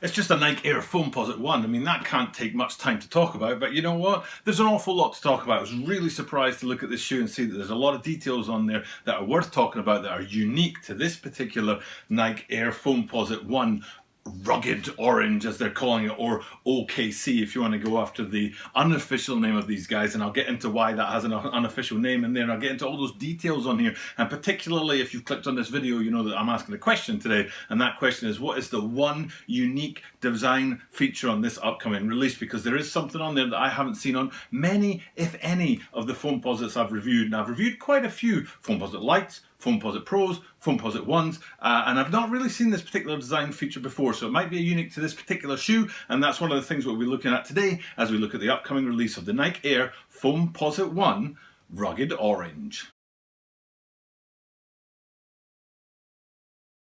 It's just a Nike Air Foamposite 1. I mean, that can't take much time to talk about, but you know what? There's an awful lot to talk about. I was really surprised to look at this shoe and see that there's a lot of details on there that are worth talking about, that are unique to this particular Nike Air Foamposite 1. Rugged Orange, as they're calling it, or OKC if you want to go after the unofficial name of these guys, and I'll get into why that has an unofficial name in there, and I'll get into all those details on here. And particularly if you've clicked on this video, you know that I'm asking a question today, and that question is, what is the one unique design feature on this upcoming release? Because there is something on there that I haven't seen on many, if any, of the Foamposites I've reviewed, and I've reviewed quite a few Foamposite Lights, Foamposite Pros, Foamposite 1s, and I've not really seen this particular design feature before, so it might be unique to this particular shoe, and that's one of the things we'll be looking at today as we look at the upcoming release of the Nike Air Foamposite 1 Rugged Orange.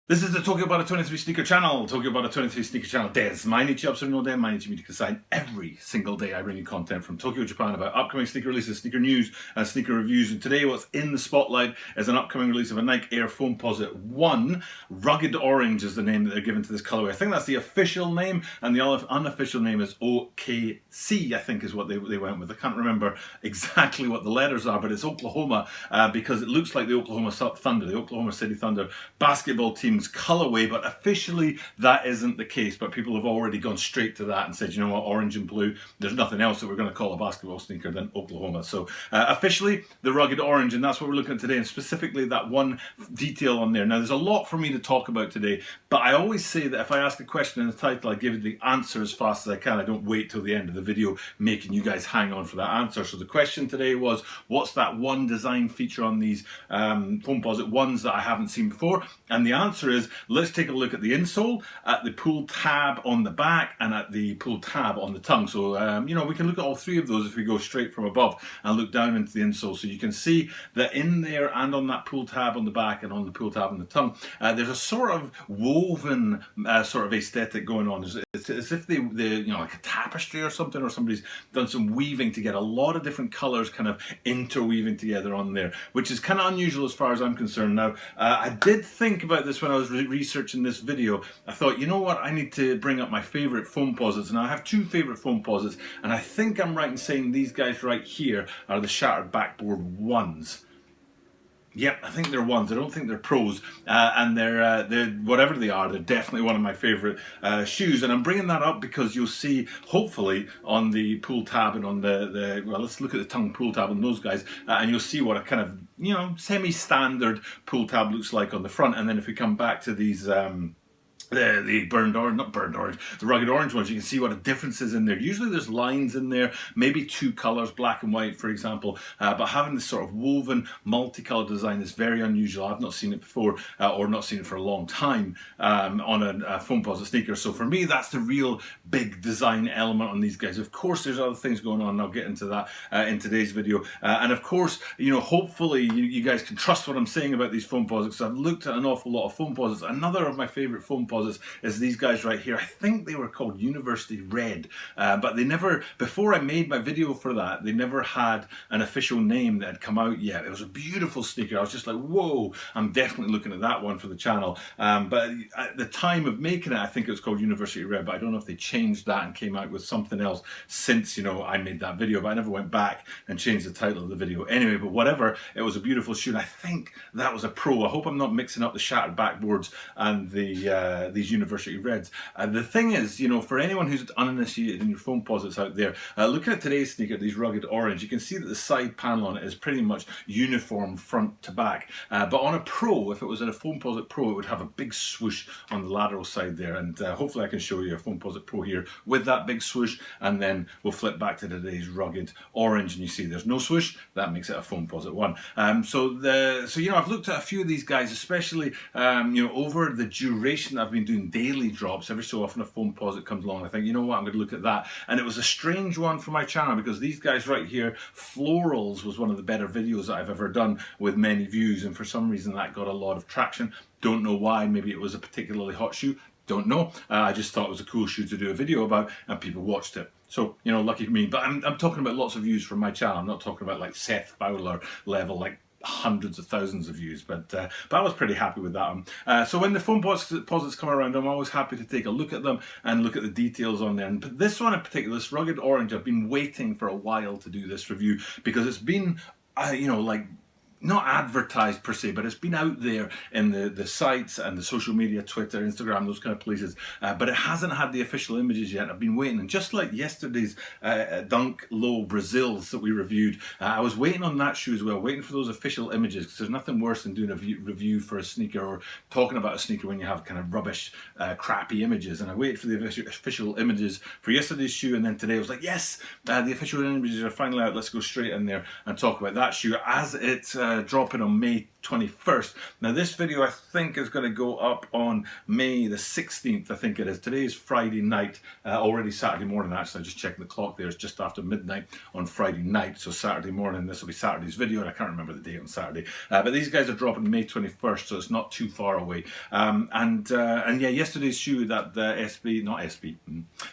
This is the Tokyo Bada 23 Sneaker Channel, Tokyo Bada 23 Sneaker Channel des. Mainichi Absurd no Den, Mainichi Media Design. Every single day I bring you content from Tokyo, Japan about upcoming sneaker releases, sneaker news, and sneaker reviews. And today what's in the spotlight is an upcoming release of a Nike Air Foamposite 1. Rugged Orange is the name that they're given to this colorway. I think that's the official name, and the unofficial name is OKC, I think is what they went with. I can't remember exactly what the letters are, but it's Oklahoma, because it looks like the Oklahoma Thunder, the Oklahoma City Thunder basketball team colorway, but officially that isn't the case. But people have already gone straight to that and said, you know what, orange and blue, there's nothing else that we're going to call a basketball sneaker than Oklahoma. So officially the Rugged Orange, and that's what we're looking at today, and specifically that one detail on there. Now there's a lot for me to talk about today, but I always say that if I ask a question in the title, I give you the answer as fast as I can. I don't wait till the end of the video making you guys hang on for that answer. So the question today was, what's that one design feature on these Foamposite 1s that I haven't seen before? And the answer is, let's take a look at the insole, at the pull tab on the back, and at the pull tab on the tongue. So, you know, we can look at all three of those if we go straight from above and look down into the insole. So you can see that in there and on that pull tab on the back and on the pull tab on the tongue, there's a sort of woven sort of aesthetic going on. It's as if they, you know, like a tapestry or something, or somebody's done some weaving to get a lot of different colors kind of interweaving together on there, which is kind of unusual as far as I'm concerned. Now, I did think about this when I was researching this video. I thought, you know what, I need to bring up my favorite Foamposites, and I have two favorite Foamposites, and I think I'm right in saying these guys right here are the shattered backboard 1s. Yep, I think they're 1s. I don't think they're Pros, and they're whatever they are, they're definitely one of my favourite shoes. And I'm bringing that up because you'll see, hopefully, on the pull tab and on the well, let's look at the tongue pull tab on those guys, and you'll see what a kind of, you know, semi-standard pull tab looks like on the front. And then if we come back to these the burned orange, not burned orange, the Rugged Orange ones, you can see what a difference is in there. Usually there's lines in there, maybe two colours, black and white for example, but having this sort of woven multicolour design is very unusual. I've not seen it before, or not seen it for a long time on a Foamposite sneaker. So for me, that's the real big design element on these guys. Of course there's other things going on, and I'll get into that in today's video, and of course, you know, hopefully you guys can trust what I'm saying about these Foamposites. I've looked at an awful lot of Foamposites. Another of my favourite Foamposites is these guys right here. I think they were called University Red, but they never, before I made my video for that, they never had an official name that had come out yet. It was a beautiful sneaker. I was just like, whoa, I'm definitely looking at that one for the channel. But at the time of making it, I think it was called University Red, but I don't know if they changed that and came out with something else since, you know, I made that video, but I never went back and changed the title of the video. Anyway, but whatever, it was a beautiful shoe, and I think that was a Pro. I hope I'm not mixing up the shattered backboards and the these University Reds. The thing is, you know, for anyone who's uninitiated in your Foamposites out there, looking at today's sneaker, these Rugged Orange, you can see that the side panel on it is pretty much uniform front to back. But on a Pro, if it was in a Foamposite Pro, it would have a big swoosh on the lateral side there, and hopefully I can show you a Foamposite Pro here with that big swoosh, and then we'll flip back to today's Rugged Orange, and you see there's no swoosh. That makes it a Foamposite 1. So you know, I've looked at a few of these guys, especially you know, over the duration I've been doing daily drops. Every so often a Foamposite comes along, I think, you know what, I'm going to look at that. And it was a strange one for my channel, because these guys right here, Florals was one of the better videos that I've ever done with many views, and for some reason that got a lot of traction. Don't know why. Maybe it was a particularly hot shoe, don't know. I just thought it was a cool shoe to do a video about, and people watched it. So, you know, lucky me. But I'm talking about lots of views from my channel. I'm not talking about like Seth Fowler level, like hundreds of thousands of views, but I was pretty happy with that one. So when the Foamposites come around, I'm always happy to take a look at them and look at the details on them. But this one in particular, this Rugged Orange, I've been waiting for a while to do this review because it's been, you know, like, not advertised per se, but it's been out there in the sites and the social media, Twitter, Instagram, those kind of places, but it hasn't had the official images yet. I've been waiting, and just like yesterday's Dunk Low Brazils that we reviewed, I was waiting on that shoe as well, waiting for those official images, because there's nothing worse than doing a review for a sneaker or talking about a sneaker when you have kind of rubbish, crappy images. And I waited for the official images for yesterday's shoe, and then today I was like, yes, the official images are finally out. Let's go straight in there and talk about that shoe as it's dropping on May 21st. Now this video I think is going to go up on May the 16th, I think it is. Today is Friday night, already Saturday morning actually. I just checked the clock there, it's just after midnight on Friday night, so Saturday morning, this will be Saturday's video, and I can't remember the date on Saturday. But these guys are dropping May 21st, so it's not too far away. And yeah, yesterday's shoe, that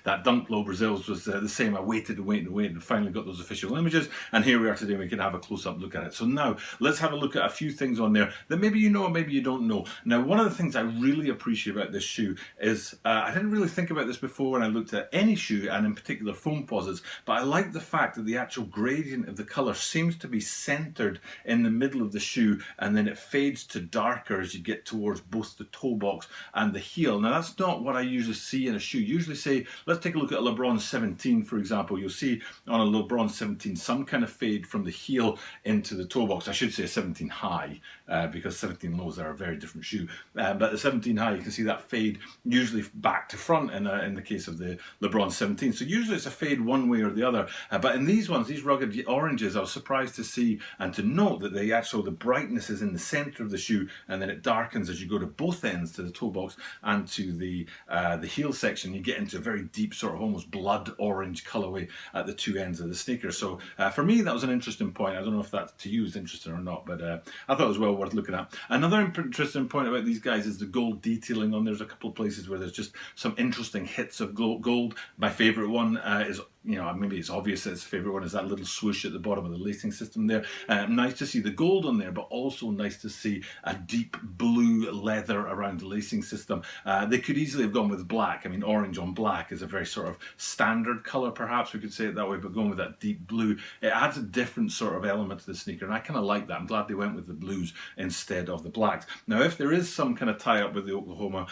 that Dunk Low Brazils was the same. I waited and waited and waited and finally got those official images, and here we are today. We can have a close-up look at it. So now let's have a look at a few things on there that maybe you know or maybe you don't know. Now, one of the things I really appreciate about this shoe is I didn't really think about this before when I looked at any shoe, and in particular Foamposites, but I like the fact that the actual gradient of the colour seems to be centred in the middle of the shoe, and then it fades to darker as you get towards both the toe box and the heel. Now, that's not what I usually see in a shoe. Usually, say, let's take a look at a LeBron 17, for example. You'll see on a LeBron 17 some kind of fade from the heel into the toe box. I should say a 17 high, because 17 lows are a very different shoe. But the 17 high, you can see that fade usually back to front in the case of the LeBron 17. So usually it's a fade one way or the other. But in these ones, these Rugged Oranges, I was surprised to see and to note that the brightness is in the center of the shoe, and then it darkens as you go to both ends, to the toe box and to the heel section. You get into a very deep sort of almost blood orange colorway at the two ends of the sneaker. So for me, that was an interesting point. I don't know if that to you is interesting or not, but I thought it was well worth looking at. Another interesting point about these guys is the gold detailing on. There's a couple of places where there's just some interesting hits of gold. My favorite one is, you know, maybe it's obvious that it's favorite one is that little swoosh at the bottom of the lacing system there. Nice to see the gold on there, but also nice to see a deep blue leather around the lacing system. They could easily have gone with black. I mean, orange on black is a very sort of standard color, perhaps we could say it that way, but going with that deep blue, it adds a different sort of element to the sneaker, and I kind of like that. I'm glad they went with the blues instead of the blacks. Now, if there is some kind of tie-up with the Oklahoma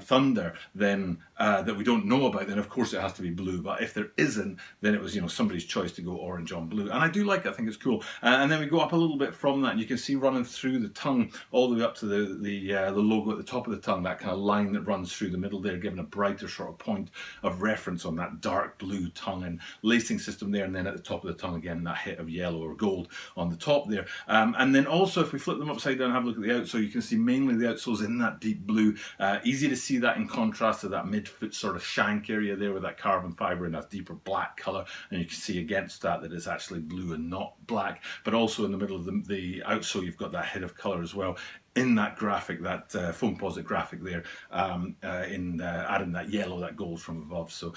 Thunder, then that we don't know about, then of course it has to be blue. But if there isn't, then it was, you know, somebody's choice to go orange on blue, and I do like it. I think it's cool. And then we go up a little bit from that, and you can see running through the tongue all the way up to the logo at the top of the tongue, that kind of line that runs through the middle there, giving a brighter sort of point of reference on that dark blue tongue and lacing system there. And then at the top of the tongue again, that hit of yellow or gold on the top there. And then also, if we flip them upside down and have a look at the outsole, you can see mainly the outsole's in that deep blue. Easy to see that in contrast to that midfoot sort of shank area there with that carbon fibre and that deeper black colour. And you can see against that it's actually blue and not black. But also in the middle of the outsole, you've got that hit of colour as well in that graphic, that Foamposite graphic there, adding that yellow, that gold from above. So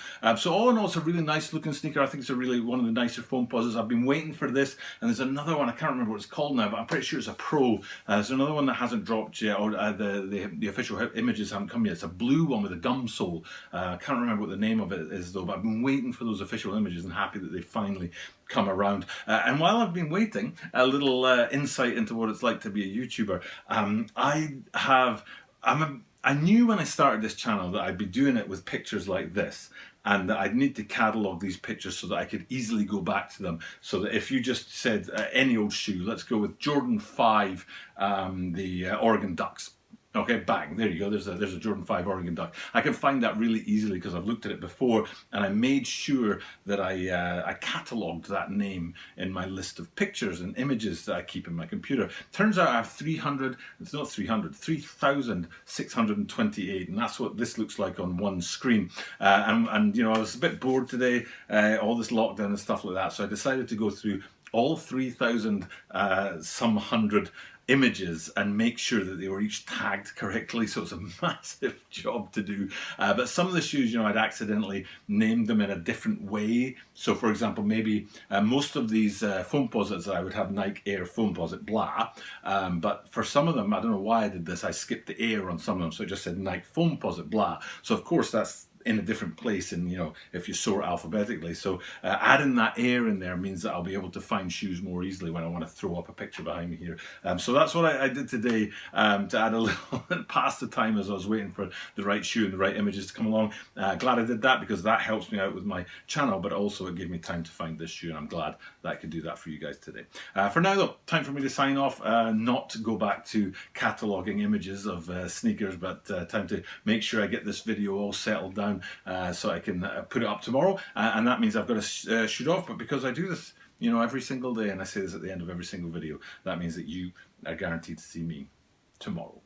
all in all, it's a really nice looking sneaker. I think it's really one of the nicer Foamposites. I've been waiting for this, and there's another one, I can't remember what it's called now, but I'm pretty sure it's a Pro. There's another one that hasn't dropped yet, or the official images haven't come yet. It's a blue one with a gum sole. I can't remember what the name of it is though, but I've been waiting for those official images and happy that they finally come around. And while I've been waiting, a little insight into what it's like to be a YouTuber. I knew when I started this channel that I'd be doing it with pictures like this, and that I'd need to catalogue these pictures so that I could easily go back to them. So that if you just said any old shoe, let's go with Jordan 5, the Oregon Ducks. Okay, bang, there you go, there's a Jordan 5 Oregon Duck. I can find that really easily because I've looked at it before, and I made sure that I catalogued that name in my list of pictures and images that I keep in my computer. Turns out I have 3,628, and that's what this looks like on one screen. And you know, I was a bit bored today, all this lockdown and stuff like that, so I decided to go through all 3,000 some hundred images and make sure that they were each tagged correctly. So it's a massive job to do. But some of the shoes, I'd accidentally named them in a different way. So for example, maybe most of these Foamposites, I would have Nike Air Foamposite blah. But for some of them, I don't know why I did this, I skipped the air on some of them. So it just said Nike Foamposite blah. So of course that's in a different place, and if you sort alphabetically. So adding that air in there means that I'll be able to find shoes more easily when I want to throw up a picture behind me here. So that's what I did today, to add a little past the time as I was waiting for the right shoe and the right images to come along. Glad I did that, because that helps me out with my channel, but also it gave me time to find this shoe, and I'm glad that I could do that for you guys today. For now though, time for me to sign off, not to go back to cataloguing images of sneakers, but time to make sure I get this video all settled down, so I can put it up tomorrow, and that means I've got to shoot off. But because I do this every single day, and I say this at the end of every single video, that means that you are guaranteed to see me tomorrow.